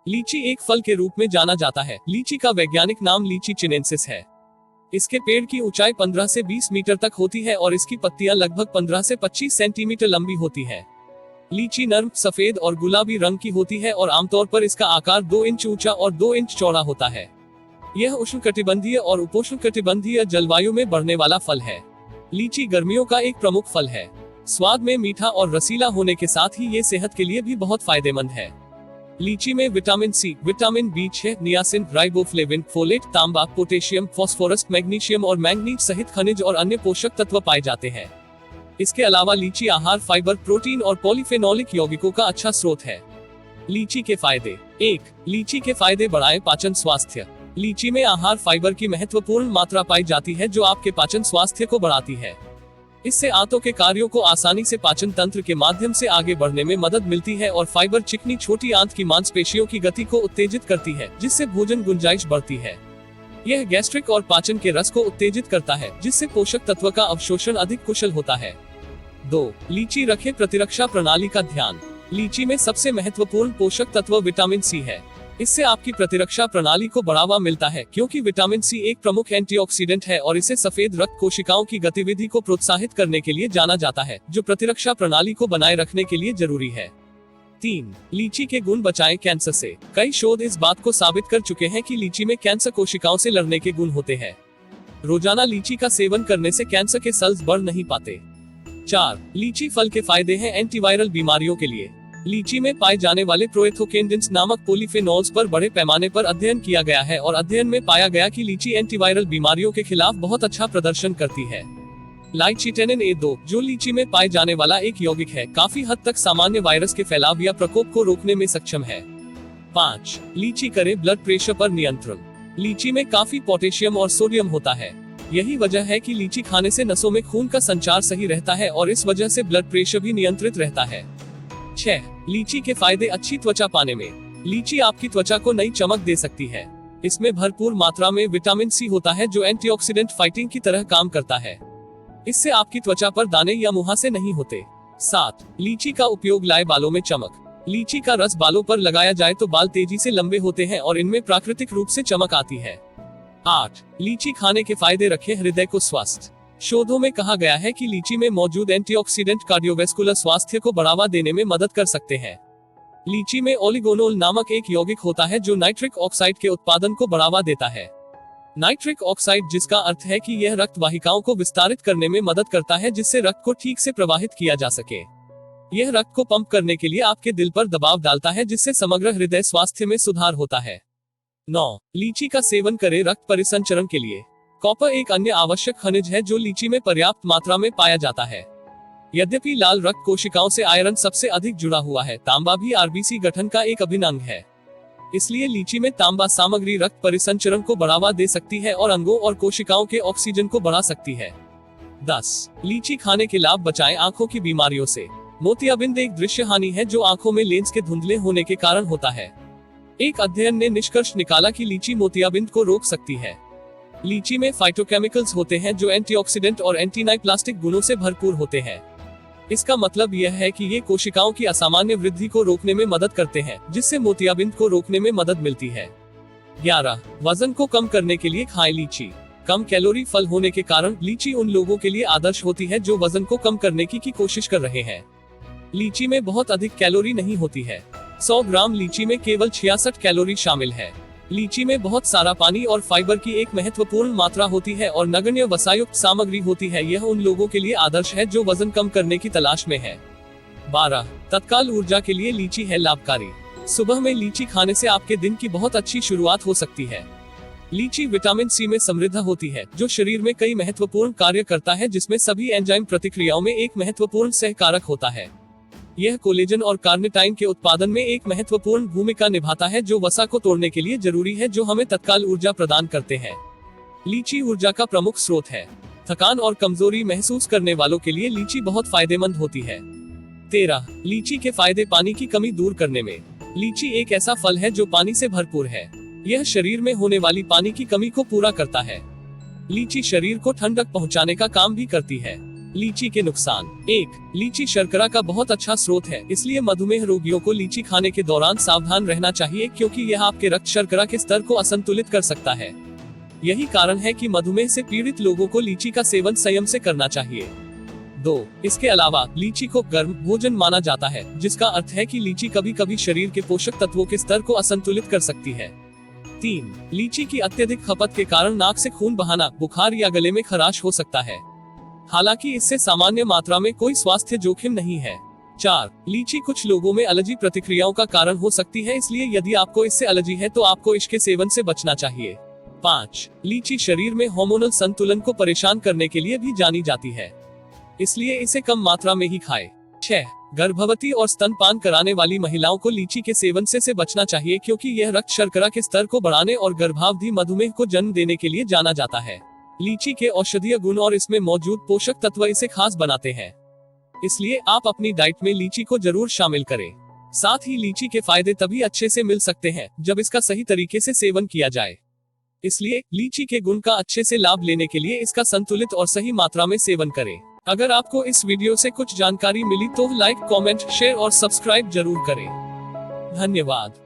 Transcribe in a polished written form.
लीची एक फल के रूप में जाना जाता है। लीची का वैज्ञानिक नाम लीची चिनेंसिस है। इसके पेड़ की ऊंचाई 15 से 20 मीटर तक होती है और इसकी पत्तियां लगभग 15 से 25 सेंटीमीटर लंबी होती है। लीची नर्म, सफेद और गुलाबी रंग की होती है और आमतौर पर इसका आकार 2 इंच ऊंचा और 2 इंच चौड़ा होता है। यह उष्णकटिबंधीय और उपोष्णकटिबंधीय जलवायु में बढ़ने वाला फल है। लीची गर्मियों का एक प्रमुख फल है। स्वाद में मीठा और रसीला होने के साथ ही ये सेहत के लिए भी बहुत फायदेमंद है। लीची में विटामिन सी, विटामिन बी6, नियासिन, राइबोफ्लेविन, फोलेट, तांबा, पोटेशियम, फास्फोरस, मैग्नीशियम और मैंगनीज सहित खनिज और अन्य पोषक तत्व पाए जाते हैं। इसके अलावा लीची आहार फाइबर, प्रोटीन और पॉलीफेनोलिक यौगिकों का अच्छा स्रोत है। लीची के फायदे। 1. लीची के फायदे बढ़ाएं पाचन स्वास्थ्य। लीची में आहार फाइबर की महत्वपूर्ण मात्रा पाई जाती है जो आपके पाचन स्वास्थ्य को बढ़ाती है। इससे आंतों के कार्यों को आसानी से पाचन तंत्र के माध्यम से आगे बढ़ने में मदद मिलती है और फाइबर चिकनी छोटी आंत की मांसपेशियों की गति को उत्तेजित करती है, जिससे भोजन गुंजाइश बढ़ती है। यह गैस्ट्रिक और पाचन के रस को उत्तेजित करता है, जिससे पोषक तत्व का अवशोषण अधिक कुशल होता है। 2. लीची रखे प्रतिरक्षा प्रणाली का ध्यान। लीची में सबसे महत्वपूर्ण पोषक तत्व विटामिन सी है। इससे आपकी प्रतिरक्षा प्रणाली को बढ़ावा मिलता है, क्योंकि विटामिन सी एक प्रमुख एंटीऑक्सीडेंट है और इसे सफेद रक्त कोशिकाओं की गतिविधि को प्रोत्साहित करने के लिए जाना जाता है, जो प्रतिरक्षा प्रणाली को बनाए रखने के लिए जरूरी है। 3. लीची के गुण बचाएं कैंसर से। कई शोध इस बात को साबित कर चुके हैं कि लीची में कैंसर कोशिकाओं से लड़ने के गुण होते हैं। रोजाना लीची का सेवन करने से कैंसर के सेल्स बढ़ नहीं पाते। 4. लीची फल के फायदे हैं एंटीवायरल बीमारियों के लिए। लीची में पाए जाने वाले प्रोएथोकेंडिन्स नामक पॉलीफेनॉल्स पर बड़े पैमाने पर अध्ययन किया गया है और अध्ययन में पाया गया कि लीची एंटीवायरल बीमारियों के खिलाफ बहुत अच्छा प्रदर्शन करती है। लाइचिटेनिन A2, जो लीची में पाए जाने वाला एक यौगिक है, काफी हद तक सामान्य वायरस के फैलाव या प्रकोप को रोकने में सक्षम है। 5. लीची करे ब्लड प्रेशर पर नियंत्रण। लीची में काफी पोटेशियम और सोडियम होता है। यही वजह है कि लीची खाने से नसों में खून का संचार सही रहता है और इस वजह से ब्लड प्रेशर भी नियंत्रित रहता है। 6. लीची के फायदे अच्छी त्वचा पाने में। लीची आपकी त्वचा को नई चमक दे सकती है। इसमें भरपूर मात्रा में विटामिन सी होता है जो एंटीऑक्सीडेंट फाइटिंग की तरह काम करता है। इससे आपकी त्वचा पर दाने या मुहासे नहीं होते। 7. लीची का उपयोग लाए बालों में चमक। लीची का रस बालों पर लगाया जाए तो बाल तेजी से लंबे होते हैं और इनमें प्राकृतिक रूप से चमक आती है। 8. लीची खाने के फायदे रखें हृदय को स्वस्थ। शोधों में कहा गया है कि लीची में मौजूद एंटीऑक्सीडेंट कार्डियोवैस्कुलर स्वास्थ्य को बढ़ावा देने में मदद कर सकते हैं। लीची में ओलिगोनोल नामक एक यौगिक होता है जो नाइट्रिक ऑक्साइड के उत्पादन को बढ़ावा देता है। नाइट्रिक ऑक्साइड, जिसका अर्थ है कि यह रक्त वाहिकाओं को विस्तारित करने में मदद करता है, जिससे रक्त को ठीक से प्रवाहित किया जा सके। यह रक्त को पंप करने के लिए आपके दिल पर दबाव डालता है, जिससे समग्र हृदय स्वास्थ्य में सुधार होता है। 9. लीची का सेवन करें रक्त परिसंचरण के लिए। कॉपर एक अन्य आवश्यक खनिज है जो लीची में पर्याप्त मात्रा में पाया जाता है। यद्यपि लाल रक्त कोशिकाओं से आयरन सबसे अधिक जुड़ा हुआ है, तांबा भी आरबीसी गठन का एक अभिन्न अंग है। इसलिए लीची में तांबा सामग्री रक्त परिसंचरण को बढ़ावा दे सकती है और अंगों और कोशिकाओं के ऑक्सीजन को बढ़ा सकती है। 10. लीची खाने के लाभ बचाएं आंखों की बीमारियों से। मोतियाबिंद एक दृश्य हानि है जो आंखों में लेंस के धुंधले होने के कारण होता है। एक अध्ययन ने निष्कर्ष निकाला कि लीची मोतियाबिंद को रोक सकती है। लीची में फाइटोकेमिकल्स होते हैं जो एंटीऑक्सीडेंट और एंटीनाइप्लास्टिक गुणों से भरपूर होते हैं। इसका मतलब यह है कि ये कोशिकाओं की असामान्य वृद्धि को रोकने में मदद करते हैं, जिससे मोतियाबिंद को रोकने में मदद मिलती है। 11. वजन को कम करने के लिए खाएं लीची। कम कैलोरी फल होने के कारण लीची उन लोगों के लिए आदर्श होती है जो वजन को कम करने की कोशिश कर रहे हैं। लीची में बहुत अधिक कैलोरी नहीं होती है। 100 ग्राम लीची में केवल 66 कैलोरी शामिल है। लीची में बहुत सारा पानी और फाइबर की एक महत्वपूर्ण मात्रा होती है और नगण्य वसायुक्त सामग्री होती है। यह उन लोगों के लिए आदर्श है जो वजन कम करने की तलाश में है। 12. तत्काल ऊर्जा के लिए लीची है लाभकारी। सुबह में लीची खाने से आपके दिन की बहुत अच्छी शुरुआत हो सकती है। लीची विटामिन सी में समृद्ध होती है, जो शरीर में कई महत्वपूर्ण कार्य करता है, जिसमें सभी एंजाइम प्रतिक्रियाओं में एक महत्वपूर्ण सहकारक होता है। यह कोलेजन और कार्निटाइन के उत्पादन में एक महत्वपूर्ण भूमिका निभाता है, जो वसा को तोड़ने के लिए जरूरी है, जो हमें तत्काल ऊर्जा प्रदान करते हैं। लीची ऊर्जा का प्रमुख स्रोत है। थकान और कमजोरी महसूस करने वालों के लिए लीची बहुत फायदेमंद होती है। 13. लीची के फायदे पानी की कमी दूर करने में। लीची एक ऐसा फल है जो पानी से भरपूर है। यह शरीर में होने वाली पानी की कमी को पूरा करता है। लीची शरीर को ठंडक पहुंचाने का काम भी करती है। लीची के नुकसान। 1. लीची शर्करा का बहुत अच्छा स्रोत है, इसलिए मधुमेह रोगियों को लीची खाने के दौरान सावधान रहना चाहिए क्योंकि यह आपके रक्त शर्करा के स्तर को असंतुलित कर सकता है। यही कारण है कि मधुमेह से पीड़ित लोगों को लीची का सेवन संयम से करना चाहिए। 2. इसके अलावा लीची को गर्म भोजन माना जाता है, जिसका अर्थ है कि लीची कभी कभी शरीर के पोषक तत्वों के स्तर को असंतुलित कर सकती है। 3. लीची की अत्यधिक खपत के कारण नाक से खून बहाना, बुखार या गले में खराश हो सकता है। हालांकि इससे सामान्य मात्रा में कोई स्वास्थ्य जोखिम नहीं है। 4. लीची कुछ लोगों में एलर्जी प्रतिक्रियाओं का कारण हो सकती है, इसलिए यदि आपको इससे एलर्जी है तो आपको इसके सेवन से बचना चाहिए। 5. लीची शरीर में हार्मोनल संतुलन को परेशान करने के लिए भी जानी जाती है, इसलिए इसे कम मात्रा में ही खाएं। 6. गर्भवती और स्तनपान कराने वाली महिलाओं को लीची के सेवन से बचना चाहिए क्योंकि यह रक्त शर्करा के स्तर को बढ़ाने और गर्भावधि मधुमेह को जन्म देने के लिए जाना जाता है। लीची के औषधीय गुण और इसमें मौजूद पोषक तत्व इसे खास बनाते हैं, इसलिए आप अपनी डाइट में लीची को जरूर शामिल करें। साथ ही लीची के फायदे तभी अच्छे से मिल सकते हैं जब इसका सही तरीके से सेवन किया जाए, इसलिए लीची के गुण का अच्छे से लाभ लेने के लिए इसका संतुलित और सही मात्रा में सेवन करें। अगर आपको इस वीडियो से कुछ जानकारी मिली तो लाइक, कमेंट, शेयर और सब्सक्राइब जरूर करें। धन्यवाद।